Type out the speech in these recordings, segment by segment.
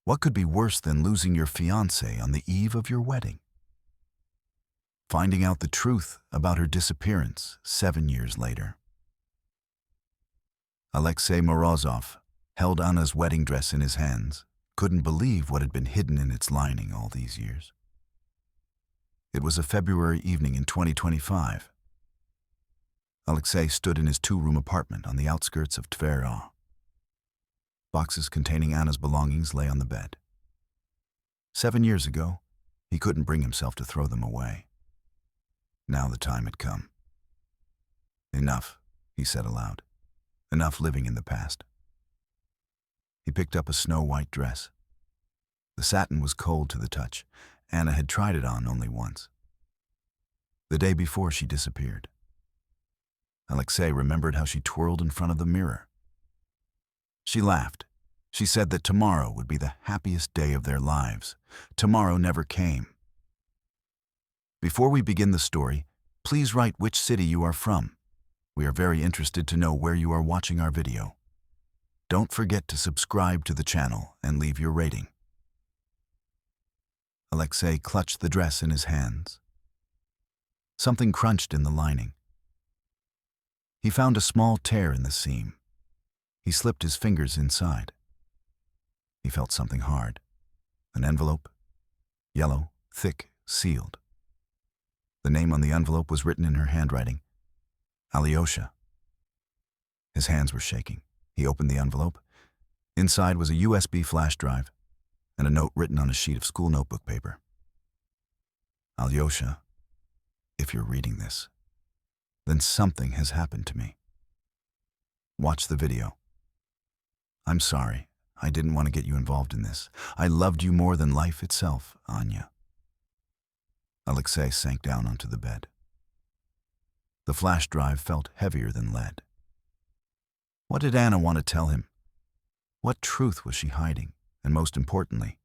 What could be worse than losing your fiancé on the eve of your wedding? Finding out the truth about her disappearance 7 years later. Alexei Morozov held Anna's wedding dress in his hands, couldn't believe what had been hidden in its lining all these years. It was a February evening in 2025. Alexei stood in his 2-room apartment on the outskirts of Tver. Boxes containing Anna's belongings lay on the bed. 7 years ago, he couldn't bring himself to throw them away. Now the time had come. Enough, he said aloud. Enough living in the past. He picked up a snow-white dress. The satin was cold to the touch. Anna had tried it on only once. The day before she disappeared. Alexei remembered how she twirled in front of the mirror. She laughed. She said that tomorrow would be the happiest day of their lives. Tomorrow never came. Before we begin the story, please write which city you are from. We are very interested to know where you are watching our video. Don't forget to subscribe to the channel and leave your rating. Alexei clutched the dress in his hands. Something crunched in the lining. He found a small tear in the seam. He slipped his fingers inside. He felt something hard. An envelope. Yellow, thick, sealed. The name on the envelope was written in her handwriting. Alyosha. His hands were shaking. He opened the envelope. Inside was a USB flash drive and a note written on a sheet of school notebook paper. Alyosha, if you're reading this, then something has happened to me. Watch the video. I'm sorry. I didn't want to get you involved in this. I loved you more than life itself, Anya. Alexei sank down onto the bed. The flash drive felt heavier than lead. What did Anna want to tell him? What truth was she hiding? And most importantly,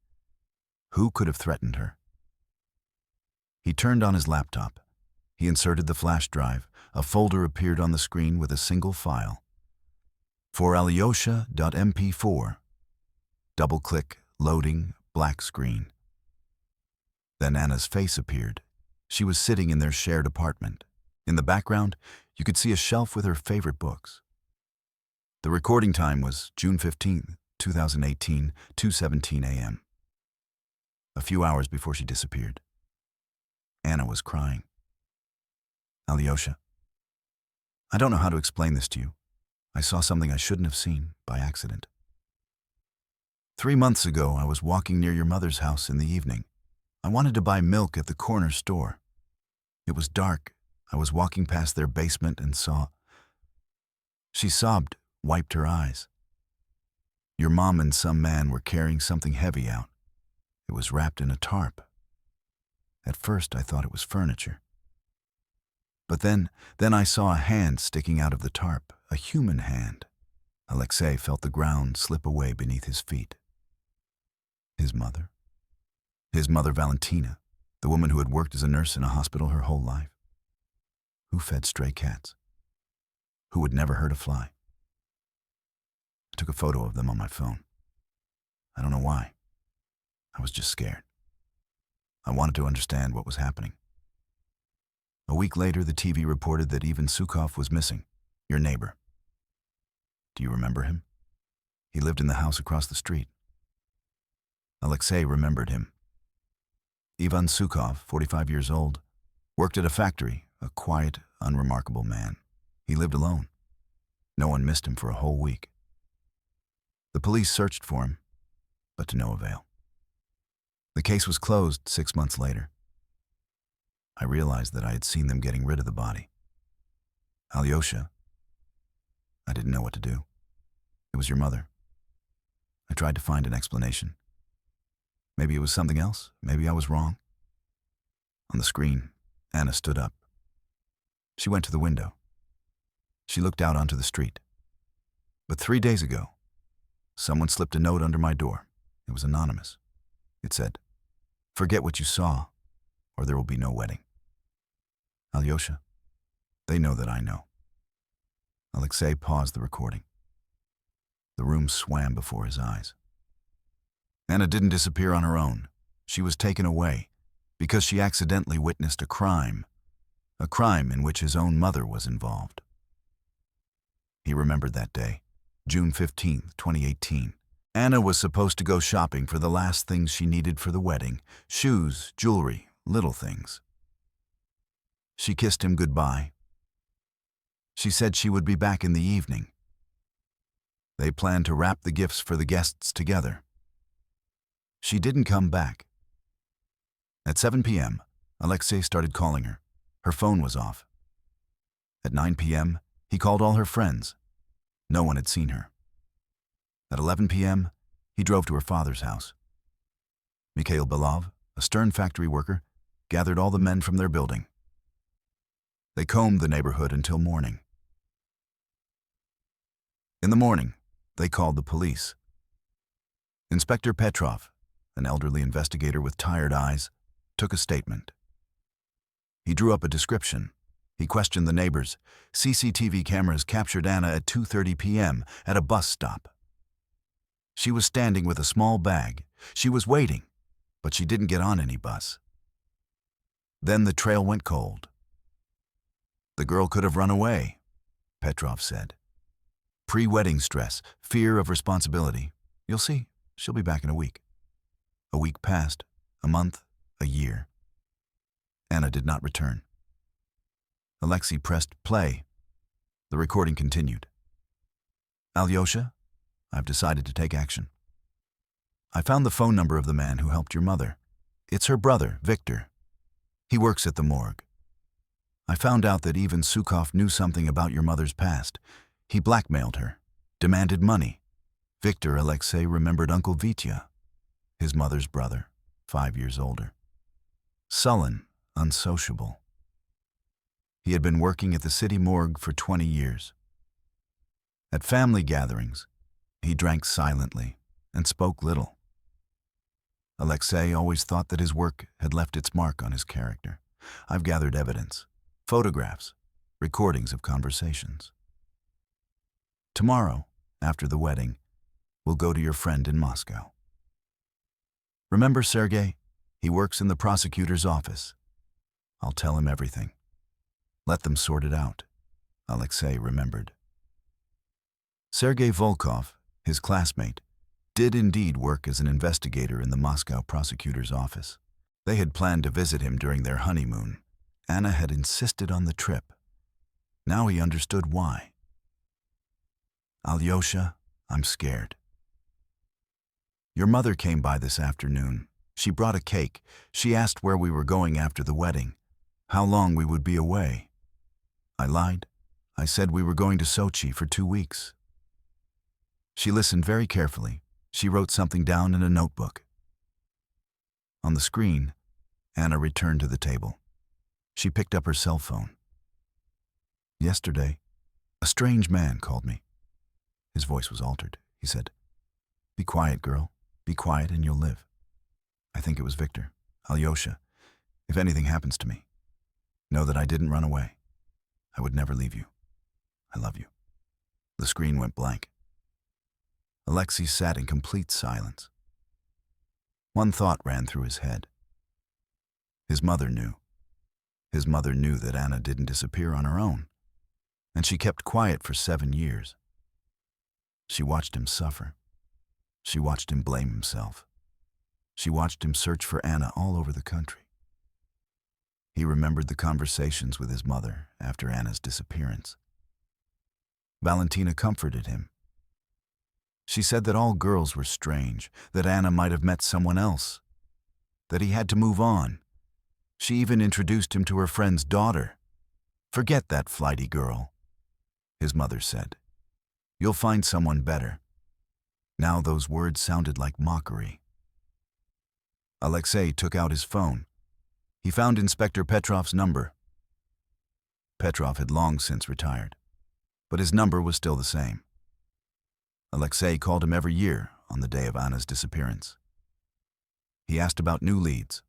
who could have threatened her? He turned on his laptop. He inserted the flash drive. A folder appeared on the screen with a single file. For Alyosha.mp4. Double-click, loading, black screen. Then Anna's face appeared. She was sitting in their shared apartment. In the background, you could see a shelf with her favorite books. The recording time was June 15, 2018, 2:17 a.m. A few hours before she disappeared. Anna was crying. Alyosha, I don't know how to explain this to you. I saw something I shouldn't have seen by accident. 3 months ago, I was walking near your mother's house in the evening. I wanted to buy milk at the corner store. It was dark. I was walking past their basement and saw... She sobbed, wiped her eyes. Your mom and some man were carrying something heavy out. It was wrapped in a tarp. At first, I thought it was furniture. But then I saw a hand sticking out of the tarp, a human hand. Alexei felt the ground slip away beneath his feet. His mother? His mother Valentina, the woman who had worked as a nurse in a hospital her whole life. Who fed stray cats? Who would never hurt a fly? I took a photo of them on my phone. I don't know why. I was just scared. I wanted to understand what was happening. A week later, the TV reported that Ivan Sukov was missing, your neighbor. Do you remember him? He lived in the house across the street. Alexei remembered him. Ivan Sukov, 45 years old, worked at a factory, a quiet, unremarkable man. He lived alone. No one missed him for a whole week. The police searched for him, but to no avail. The case was closed 6 months later. I realized that I had seen them getting rid of the body. Alyosha, I didn't know what to do. It was your mother. I tried to find an explanation. Maybe it was something else. Maybe I was wrong. On the screen, Anna stood up. She went to the window. She looked out onto the street. But 3 days ago, someone slipped a note under my door. It was anonymous. It said, "Forget what you saw, or there will be no wedding." Alyosha, they know that I know. Alexei paused the recording. The room swam before his eyes. Anna didn't disappear on her own. She was taken away because she accidentally witnessed a crime in which his own mother was involved. He remembered that day, June 15th, 2018. Anna was supposed to go shopping for the last things she needed for the wedding: shoes, jewelry, little things. She kissed him goodbye. She said she would be back in the evening. They planned to wrap the gifts for the guests together. She didn't come back. At 7 p.m., Alexei started calling her. Her phone was off. At 9 p.m., he called all her friends. No one had seen her. At 11 p.m., he drove to her father's house. Mikhail Belov, a stern factory worker, gathered all the men from their building. They combed the neighborhood until morning. In the morning, they called the police. Inspector Petrov, an elderly investigator with tired eyes, took a statement. He drew up a description. He questioned the neighbors. CCTV cameras captured Anna at 2:30 p.m. at a bus stop. She was standing with a small bag. She was waiting, but she didn't get on any bus. Then the trail went cold. The girl could have run away, Petrov said. Pre-wedding stress, fear of responsibility. You'll see, she'll be back in a week. A week passed, a month, a year. Anna did not return. Alexei pressed play. The recording continued. Alyosha, I've decided to take action. I found the phone number of the man who helped your mother. It's her brother, Victor. He works at the morgue. I found out that even Sukov knew something about your mother's past. He blackmailed her, demanded money. Victor, Alexei, remembered Uncle Vitya, his mother's brother, 5 years older. Sullen, unsociable. He had been working at the city morgue for 20 years. At family gatherings, he drank silently and spoke little. Alexei always thought that his work had left its mark on his character. I've gathered evidence, photographs, recordings of conversations. Tomorrow, after the wedding, we'll go to your friend in Moscow. Remember Sergei? He works in the prosecutor's office. I'll tell him everything. Let them sort it out, Alexei remembered. Sergei Volkov, his classmate, did indeed work as an investigator in the Moscow prosecutor's office. They had planned to visit him during their honeymoon. Anna had insisted on the trip. Now he understood why. Alyosha, I'm scared. Your mother came by this afternoon. She brought a cake. She asked where we were going after the wedding, how long we would be away. I lied. I said we were going to Sochi for 2 weeks. She listened very carefully. She wrote something down in a notebook. On the screen, Anna returned to the table. She picked up her cell phone. Yesterday, a strange man called me. His voice was altered. He said, "Be quiet, girl. Be quiet and you'll live." I think it was Victor. Alyosha, if anything happens to me, know that I didn't run away. I would never leave you. I love you. The screen went blank. Alexei sat in complete silence. One thought ran through his head. His mother knew. His mother knew that Anna didn't disappear on her own, and she kept quiet for 7 years. She watched him suffer. She watched him blame himself. She watched him search for Anna all over the country. He remembered the conversations with his mother after Anna's disappearance. Valentina comforted him. She said that all girls were strange, that Anna might have met someone else, that he had to move on. She even introduced him to her friend's daughter. "Forget that flighty girl," his mother said. "You'll find someone better." Now those words sounded like mockery. Alexei took out his phone. He found Inspector Petrov's number. Petrov had long since retired, but his number was still the same. Alexei called him every year on the day of Anna's disappearance. He asked about new leads.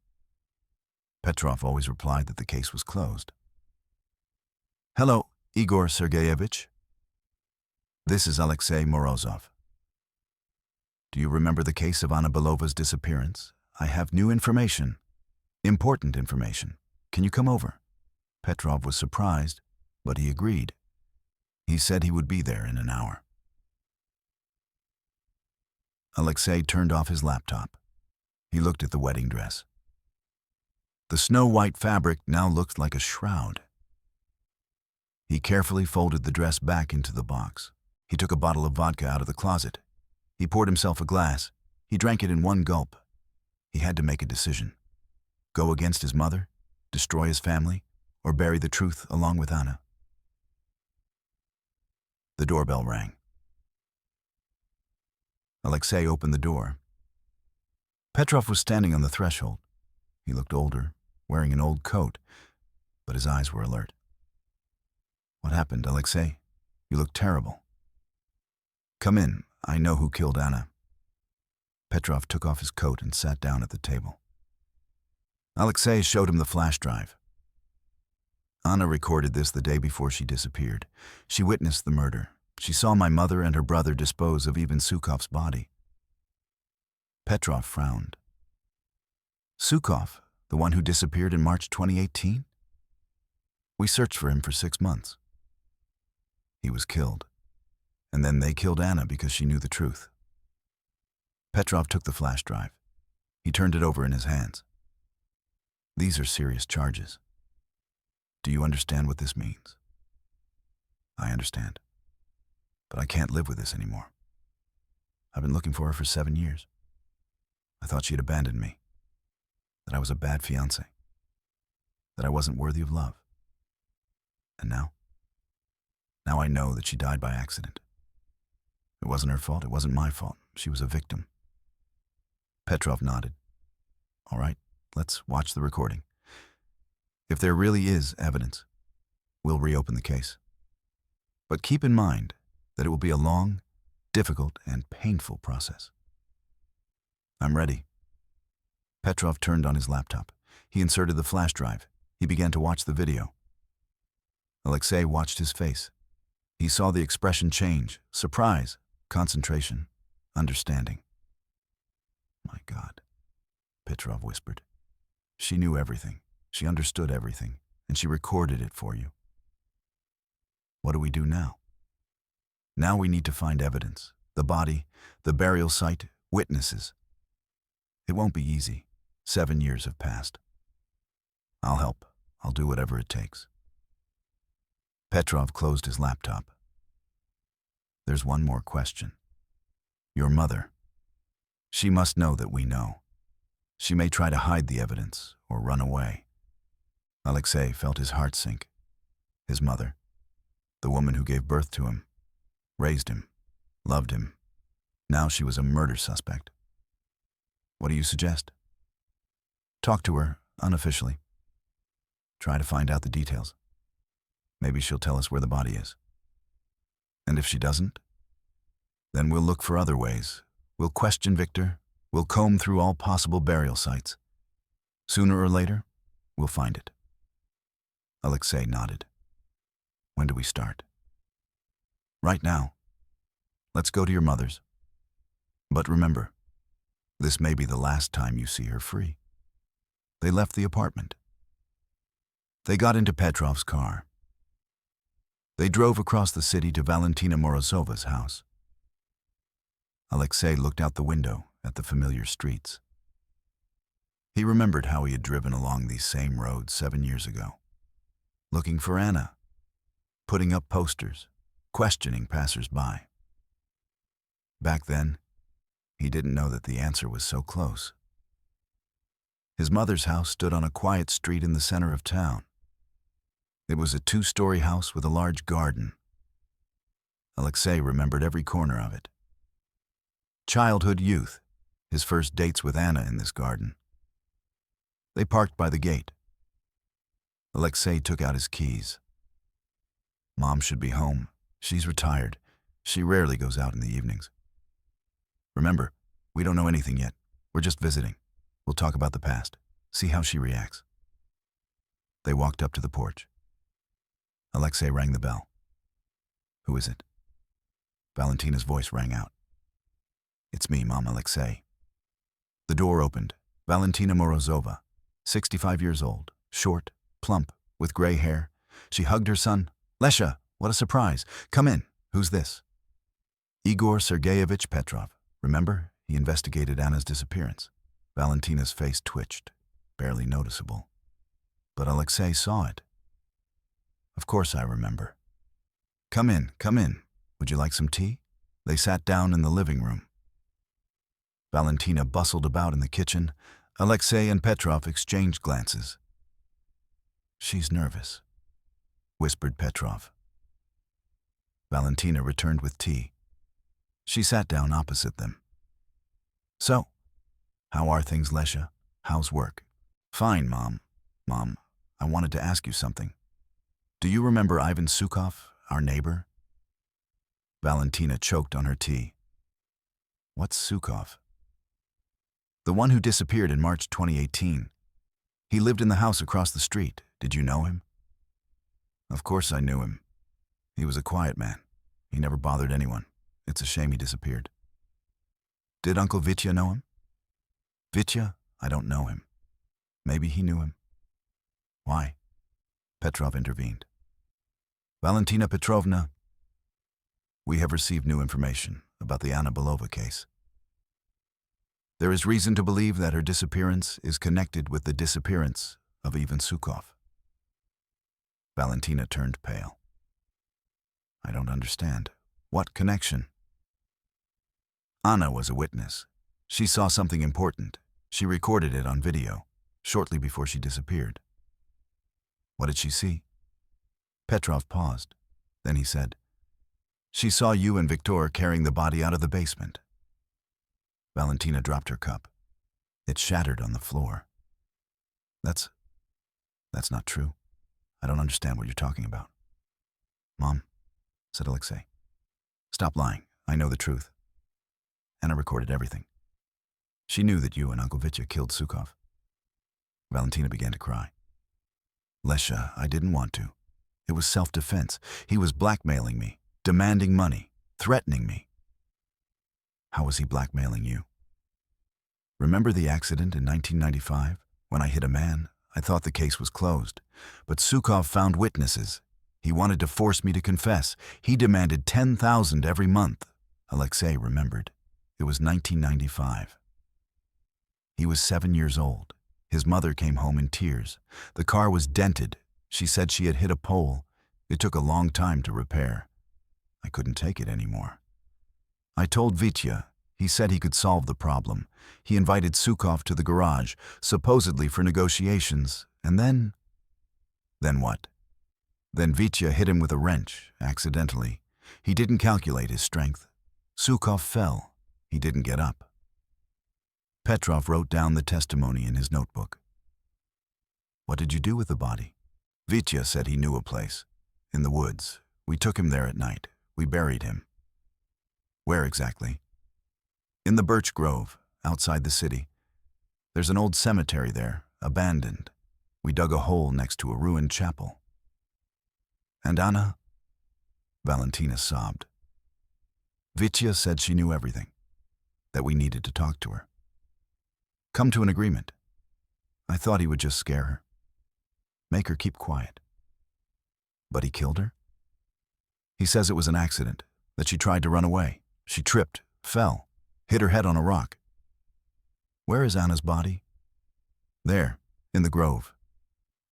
Petrov always replied that the case was closed. "Hello, Igor Sergeyevich. This is Alexei Morozov. Do you remember the case of Anna Belova's disappearance? I have new information. Important information. Can you come over? Petrov was surprised, but he agreed. He said he would be there in an hour. Alexei turned off his laptop. He looked at the wedding dress. The snow-white fabric now looked like a shroud. He carefully folded the dress back into the box. He took a bottle of vodka out of the closet. He poured himself a glass. He drank it in one gulp. He had to make a decision. Go against his mother, destroy his family, or bury the truth along with Anna. The doorbell rang. Alexei opened the door. Petrov was standing on the threshold. He looked older, wearing an old coat, but his eyes were alert. What happened, Alexei? You look terrible. Come in. I know who killed Anna. Petrov took off his coat and sat down at the table. Alexei showed him the flash drive. Anna recorded this the day before she disappeared. She witnessed the murder. She saw my mother and her brother dispose of Ivan Sukov's body. Petrov frowned. Sukov, the one who disappeared in March 2018? We searched for him for 6 months. He was killed. And then they killed Anna because she knew the truth. Petrov took the flash drive. He turned it over in his hands. These are serious charges. Do you understand what this means? I understand. But I can't live with this anymore. I've been looking for her for 7 years. I thought she had abandoned me. That I was a bad fiancé. That I wasn't worthy of love. And now? Now I know that she died by accident. It wasn't her fault. It wasn't my fault. She was a victim. Petrov nodded. All right, let's watch the recording. If there really is evidence, we'll reopen the case. But keep in mind that it will be a long, difficult, and painful process. I'm ready. Petrov turned on his laptop. He inserted the flash drive. He began to watch the video. Alexei watched his face. He saw the expression change: surprise, concentration, understanding. My God, Petrov whispered. She knew everything. She understood everything, and she recorded it for you. What do we do now? Now we need to find evidence: the body, the burial site, witnesses. It won't be easy. 7 years have passed. I'll help. I'll do whatever it takes. Petrov closed his laptop. There's one more question. Your mother. She must know that we know. She may try to hide the evidence or run away. Alexei felt his heart sink. His mother, the woman who gave birth to him, raised him, loved him. Now she was a murder suspect. What do you suggest? Talk to her, unofficially. Try to find out the details. Maybe she'll tell us where the body is. And if she doesn't, then we'll look for other ways. We'll question Victor. We'll comb through all possible burial sites. Sooner or later, we'll find it. Alexei nodded. When do we start? Right now. Let's go to your mother's. But remember, this may be the last time you see her free. They left the apartment. They got into Petrov's car. They drove across the city to Valentina Morozova's house. Alexei looked out the window at the familiar streets. He remembered how he had driven along these same roads 7 years ago, looking for Anna, putting up posters, questioning passers-by. Back then, he didn't know that the answer was so close. His mother's house stood on a quiet street in the center of town. It was a 2-story house with a large garden. Alexei remembered every corner of it. Childhood youth, his first dates with Anna in this garden. They parked by the gate. Alexei took out his keys. Mom should be home. She's retired. She rarely goes out in the evenings. Remember, we don't know anything yet. We're just visiting. We'll talk about the past. See how she reacts. They walked up to the porch. Alexei rang the bell. Who is it? Valentina's voice rang out. It's me, Mom, Alexei. The door opened. Valentina Morozova, 65 years old, short, plump, with gray hair. She hugged her son. Lesha, what a surprise. Come in. Who's this? Igor Sergeyevich Petrov. Remember? He investigated Anna's disappearance. Valentina's face twitched, barely noticeable. But Alexei saw it. Of course I remember. Come in, come in. Would you like some tea? They sat down in the living room. Valentina bustled about in the kitchen. Alexei and Petrov exchanged glances. She's nervous, whispered Petrov. Valentina returned with tea. She sat down opposite them. So, how are things, Lesha? How's work? Fine, Mom. Mom, I wanted to ask you something. Do you remember Ivan Sukov, our neighbor? Valentina choked on her tea. What's Sukov? The one who disappeared in March 2018. He lived in the house across the street. Did you know him? Of course I knew him. He was a quiet man. He never bothered anyone. It's a shame he disappeared. Did Uncle Vitya know him? Vitya? I don't know him. Maybe he knew him. Why? Petrov intervened. Valentina Petrovna, we have received new information about the Anna Belova case. There is reason to believe that her disappearance is connected with the disappearance of Ivan Sukov. Valentina turned pale. I don't understand. What connection? Anna was a witness. She saw something important. She recorded it on video, shortly before she disappeared. What did she see? Petrov paused. Then he said, She saw you and Viktor carrying the body out of the basement. Valentina dropped her cup. It shattered on the floor. That's not true. I don't understand what you're talking about. Mom, said Alexei. Stop lying. I know the truth. Anna recorded everything. She knew that you and Uncle Vitya killed Sukov. Valentina began to cry. Lesha, I didn't want to. It was self-defense. He was blackmailing me, demanding money, threatening me. How was he blackmailing you? Remember the accident in 1995? When I hit a man, I thought the case was closed. But Sukov found witnesses. He wanted to force me to confess. He demanded $10,000 every month. Alexei remembered. It was 1995. He was 7 years old. His mother came home in tears. The car was dented. She said she had hit a pole. It took a long time to repair. I couldn't take it anymore. I told Vitya. He said he could solve the problem. He invited Sukov to the garage, supposedly for negotiations, and then... Then what? Then Vitya hit him with a wrench, accidentally. He didn't calculate his strength. Sukov fell. He didn't get up. Petrov wrote down the testimony in his notebook. What did you do with the body? Vitya said he knew a place. In the woods. We took him there at night. We buried him. Where exactly? In the birch grove, outside the city. There's an old cemetery there, abandoned. We dug a hole next to a ruined chapel. And Anna? Valentina sobbed. Vitya said she knew everything, that we needed to talk to her. Come to an agreement. I thought he would just scare her. Make her keep quiet. But he killed her? He says it was an accident, that she tried to run away. She tripped, fell, hit her head on a rock. Where is Anna's body? There, in the grove,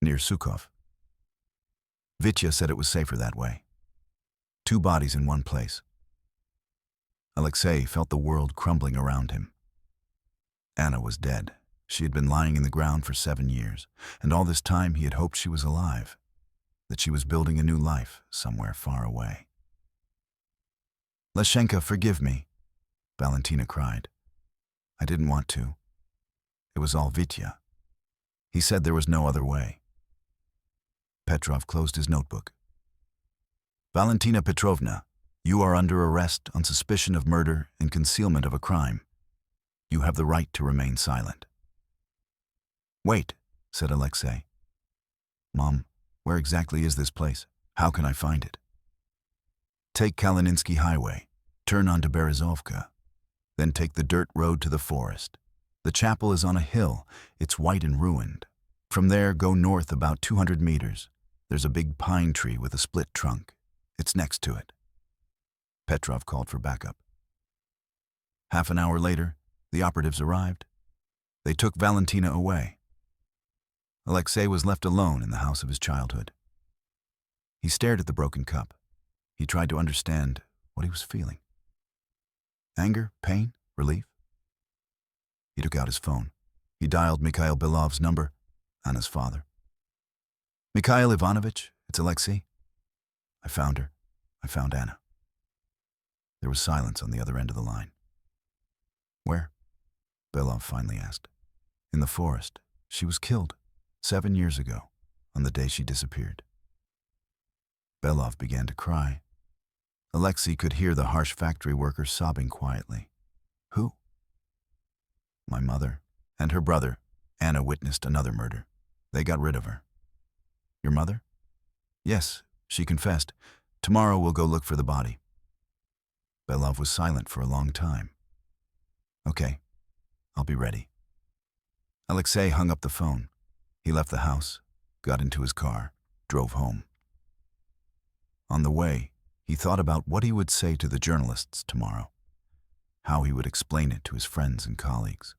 near Sukov. Vitya said it was safer that way. 2 bodies in one place. Alexei felt the world crumbling around him. Anna was dead. She had been lying in the ground for 7 years, and all this time he had hoped she was alive, that she was building a new life somewhere far away. Leshenka, forgive me, Valentina cried. I didn't want to. It was all Vitya. He said there was no other way. Petrov closed his notebook. Valentina Petrovna, you are under arrest on suspicion of murder and concealment of a crime. You have the right to remain silent. Wait, said Alexei. Mom, where exactly is this place? How can I find it? Take Kalininsky Highway. Turn onto Berezovka. Then take the dirt road to the forest. The chapel is on a hill. It's white and ruined. From there, go north about 200 meters. There's a big pine tree with a split trunk. It's next to it. Petrov called for backup. Half an hour later, the operatives arrived. They took Valentina away. Alexei was left alone in the house of his childhood. He stared at the broken cup. He tried to understand what he was feeling. Anger, pain, relief? He took out his phone. He dialed Mikhail Belov's number, Anna's father. Mikhail Ivanovich, it's Alexei. I found her. I found Anna. There was silence on the other end of the line. Where? Belov finally asked. In the forest. She was killed 7 years ago, on the day she disappeared. Belov began to cry. Alexei could hear the harsh factory worker sobbing quietly. Who? My mother and her brother. Anna witnessed another murder. They got rid of her. Your mother? Yes, she confessed. Tomorrow we'll go look for the body. Belov was silent for a long time. Okay, I'll be ready. Alexei hung up the phone. He left the house, got into his car, drove home. On the way, he thought about what he would say to the journalists tomorrow, how he would explain it to his friends and colleagues.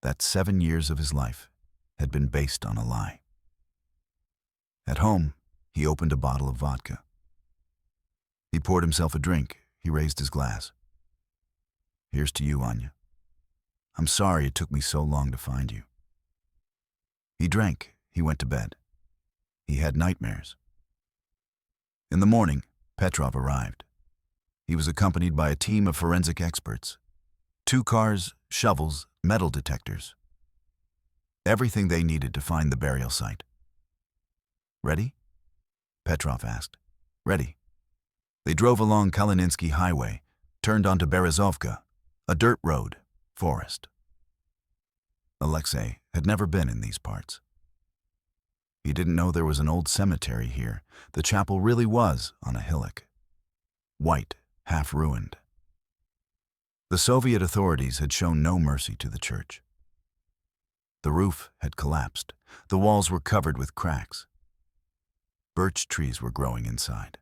That 7 years of his life had been based on a lie. At home, he opened a bottle of vodka. He poured himself a drink. He raised his glass. Here's to you, Anya. I'm sorry it took me so long to find you. He drank. He went to bed. He had nightmares. In the morning, Petrov arrived. He was accompanied by a team of forensic experts. 2 cars, shovels, metal detectors. Everything they needed to find the burial site. Ready? Petrov asked. Ready. They drove along Kalininsky Highway, turned onto Berezovka, a dirt road, forest. Alexei had never been in these parts. He didn't know there was an old cemetery here. The chapel really was on a hillock. White, half ruined. The Soviet authorities had shown no mercy to the church. The roof had collapsed. The walls were covered with cracks. Birch trees were growing inside.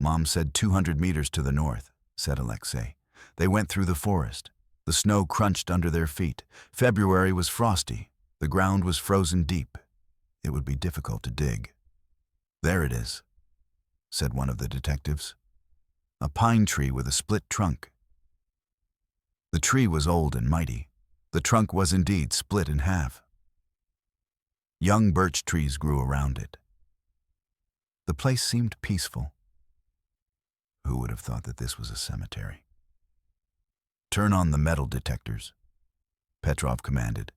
Mom said 200 meters to the north, said Alexei. They went through the forest. The snow crunched under their feet. February was frosty. The ground was frozen deep. It would be difficult to dig. There it is, said one of the detectives. A pine tree with a split trunk. The tree was old and mighty. The trunk was indeed split in half. Young birch trees grew around it. The place seemed peaceful. Who would have thought that this was a cemetery? Turn on the metal detectors, Petrov commanded.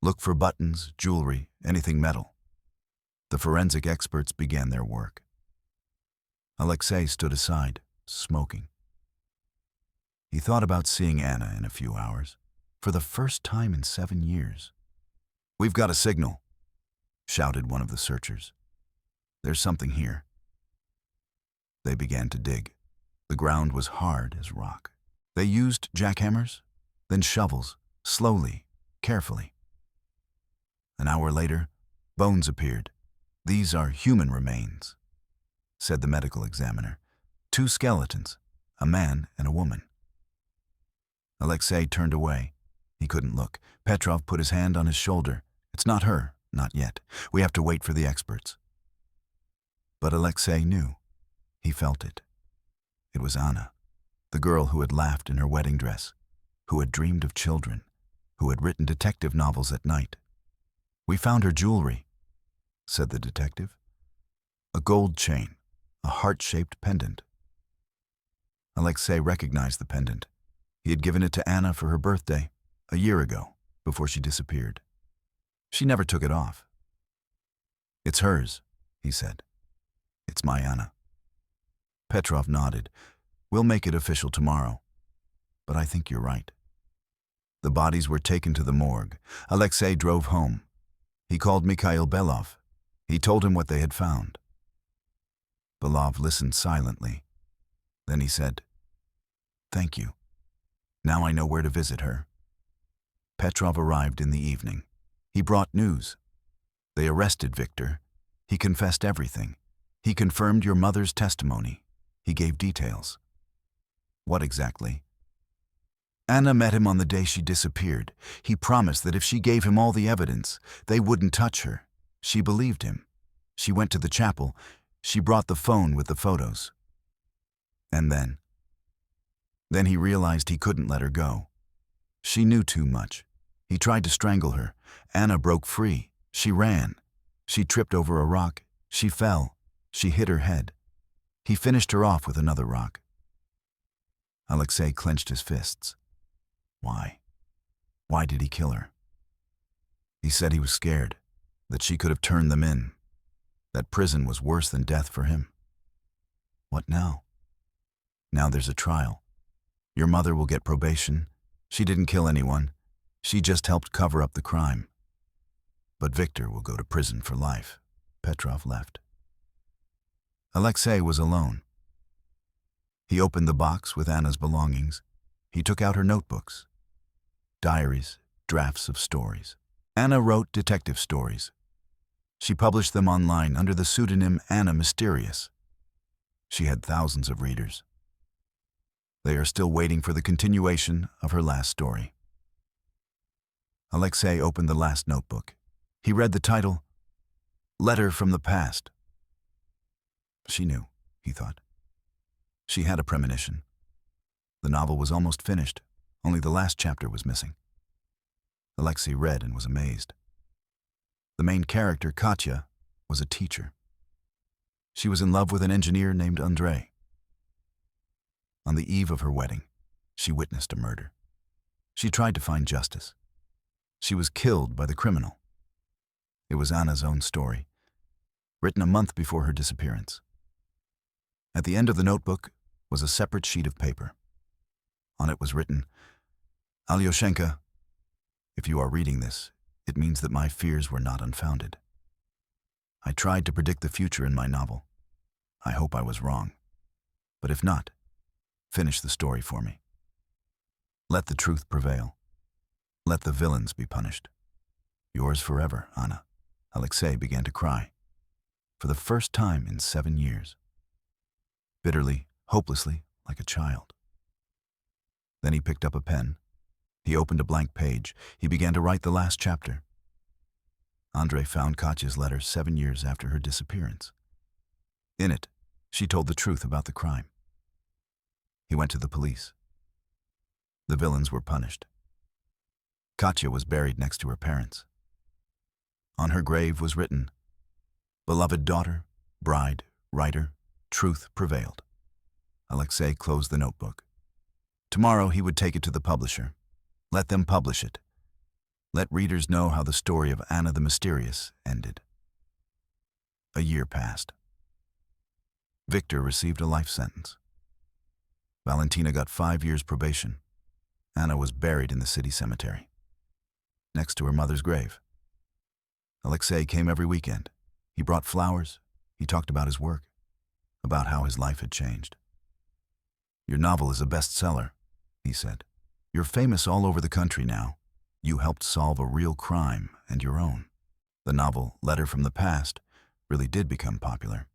Look for buttons, jewelry, anything metal. The forensic experts began their work. Alexei stood aside, smoking. He thought about seeing Anna in a few hours, for the first time in 7 years. We've got a signal, shouted one of the searchers. There's something here. They began to dig. The ground was hard as rock. They used jackhammers, then shovels, slowly, carefully. An hour later, bones appeared. These are human remains, said the medical examiner. 2 skeletons, a man and a woman. Alexei turned away. He couldn't look. Petrov put his hand on his shoulder. It's not her, not yet. We have to wait for the experts. But Alexei knew. He felt it. It was Anna, the girl who had laughed in her wedding dress, who had dreamed of children, who had written detective novels at night. We found her jewelry, said the detective. A gold chain, a heart-shaped pendant. Alexei recognized the pendant. He had given it to Anna for her birthday, a year ago, before she disappeared. She never took it off. It's hers, he said. It's my Anna. Petrov nodded. We'll make it official tomorrow. But I think you're right. The bodies were taken to the morgue. Alexei drove home. He called Mikhail Belov. He told him what they had found. Belov listened silently. Then he said, Thank you. Now I know where to visit her. Petrov arrived in the evening. He brought news. They arrested Victor. He confessed everything. He confirmed your mother's testimony. He gave details. What exactly? Anna met him on the day she disappeared. He promised that if she gave him all the evidence, they wouldn't touch her. She believed him. She went to the chapel. She brought the phone with the photos. And then he realized he couldn't let her go. She knew too much. He tried to strangle her. Anna broke free. She ran. She tripped over a rock. She fell. She hit her head. He finished her off with another rock. Alexei clenched his fists. Why? Why did he kill her? He said he was scared, that she could have turned them in, that prison was worse than death for him. What now? Now there's a trial. Your mother will get probation. She didn't kill anyone. She just helped cover up the crime. But Victor will go to prison for life. Petrov left. Alexei was alone. He opened the box with Anna's belongings. He took out her notebooks. Diaries, drafts of stories. Anna wrote detective stories. She published them online under the pseudonym Anna Mysterious. She had thousands of readers. They are still waiting for the continuation of her last story. Alexei opened the last notebook. He read the title, Letter from the Past. She knew, he thought. She had a premonition. The novel was almost finished, only the last chapter was missing. Alexei read and was amazed. The main character, Katya, was a teacher. She was in love with an engineer named Andrei. On the eve of her wedding, she witnessed a murder. She tried to find justice. She was killed by the criminal. It was Anna's own story, written a month before her disappearance. At the end of the notebook was a separate sheet of paper. On it was written, Alyoshenka, if you are reading this, it means that my fears were not unfounded. I tried to predict the future in my novel. I hope I was wrong. But if not, finish the story for me. Let the truth prevail. Let the villains be punished. Yours forever, Anna. Alexei began to cry. For the first time in 7 years. Bitterly, hopelessly, like a child. Then he picked up a pen. He opened a blank page. He began to write the last chapter. Andrei found Katya's letter 7 years after her disappearance. In it, she told the truth about the crime. He went to the police. The villains were punished. Katya was buried next to her parents. On her grave was written, Beloved daughter, bride, writer, truth prevailed. Alexei closed the notebook. Tomorrow he would take it to the publisher. Let them publish it. Let readers know how the story of Anna the Mysterious ended. A year passed. Victor received a life sentence. Valentina got 5 years probation. Anna was buried in the city cemetery, next to her mother's grave. Alexei came every weekend. He brought flowers. He talked about his work, about how his life had changed. Your novel is a bestseller, he said. You're famous all over the country now. You helped solve a real crime and your own. The novel, Letter from the Past, really did become popular.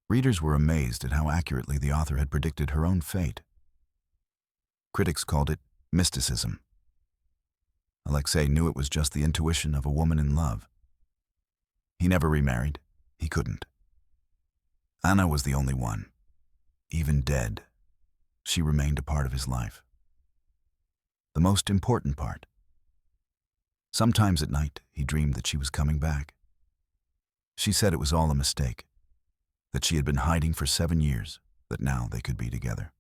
Readers were amazed at how accurately the author had predicted her own fate. Critics called it mysticism. Alexei knew it was just the intuition of a woman in love. He never remarried. He couldn't. Anna was the only one. Even dead, she remained a part of his life. The most important part. Sometimes at night, he dreamed that she was coming back. She said it was all a mistake, that she had been hiding for 7 years, that now they could be together.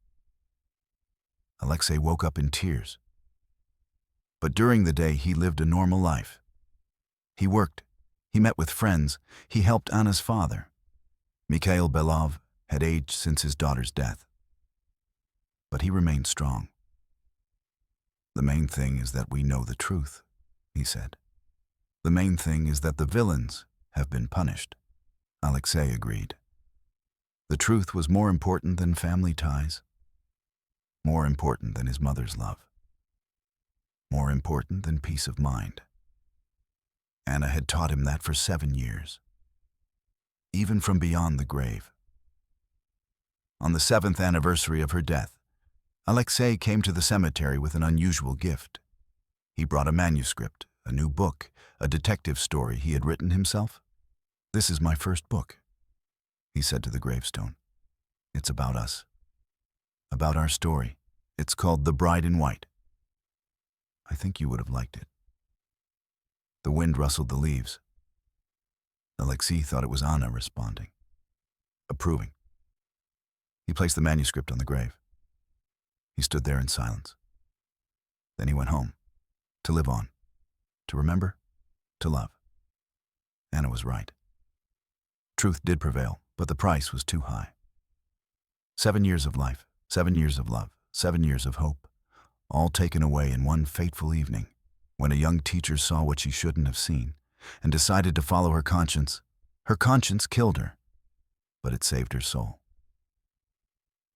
Alexei woke up in tears. But during the day, he lived a normal life. He worked. He met with friends. He helped Anna's father. Mikhail Belov had aged since his daughter's death. But he remained strong. The main thing is that we know the truth, he said. The main thing is that the villains have been punished. Alexei agreed. The truth was more important than family ties. more important than his mother's love, more important than peace of mind. Anna had taught him that for 7 years, even from beyond the grave. On the 7th anniversary of her death, Alexei came to the cemetery with an unusual gift. He brought a manuscript, a new book, a detective story he had written himself. "This is my first book," he said to the gravestone. "It's about us, about our story. It's called The Bride in White. I think you would have liked it." The wind rustled the leaves. Alexei thought it was Anna responding, approving. He placed the manuscript on the grave. He stood there in silence. Then he went home, to live on, to remember, to love. Anna was right. Truth did prevail, but the price was too high. 7 years of life, 7 years of love, 7 years of hope, all taken away in one fateful evening, when a young teacher saw what she shouldn't have seen and decided to follow her conscience. Her conscience killed her, but it saved her soul.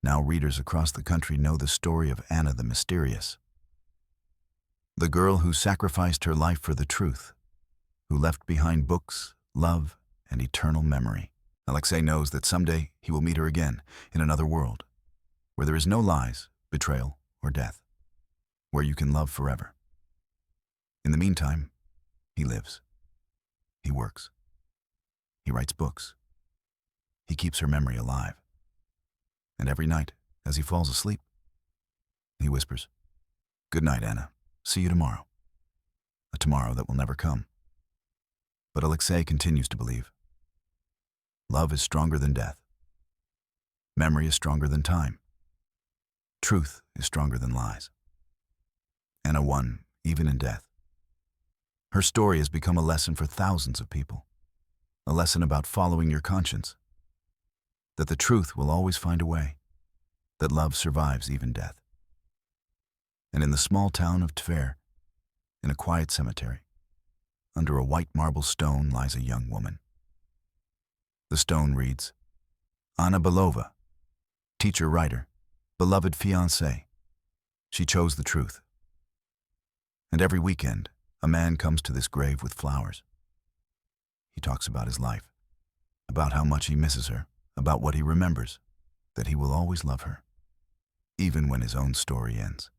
Now readers across the country know the story of Anna the Mysterious, the girl who sacrificed her life for the truth, who left behind books, love, and eternal memory. Alexei knows that someday he will meet her again in another world, where there is no lies, betrayal, or death, where you can love forever. In the meantime, he lives. He works. He writes books. He keeps her memory alive. And every night, as he falls asleep, he whispers, "Good night, Anna. See you tomorrow." A tomorrow that will never come. But Alexei continues to believe. Love is stronger than death. Memory is stronger than time. Truth is stronger than lies. Anna won, even in death. Her story has become a lesson for thousands of people. A lesson about following your conscience. That the truth will always find a way. That love survives even death. And in the small town of Tver, in a quiet cemetery, under a white marble stone lies a young woman. The stone reads, Anna Belova, teacher-writer, beloved fiancée. She chose the truth. And every weekend, a man comes to this grave with flowers. He talks about his life, about how much he misses her, about what he remembers, that he will always love her, even when his own story ends.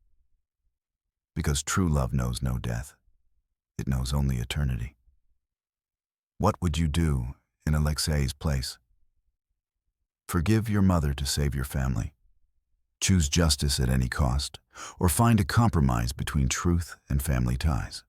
Because true love knows no death. It knows only eternity. What would you do in Alexei's place? Forgive your mother to save your family. Choose justice at any cost, or find a compromise between truth and family ties.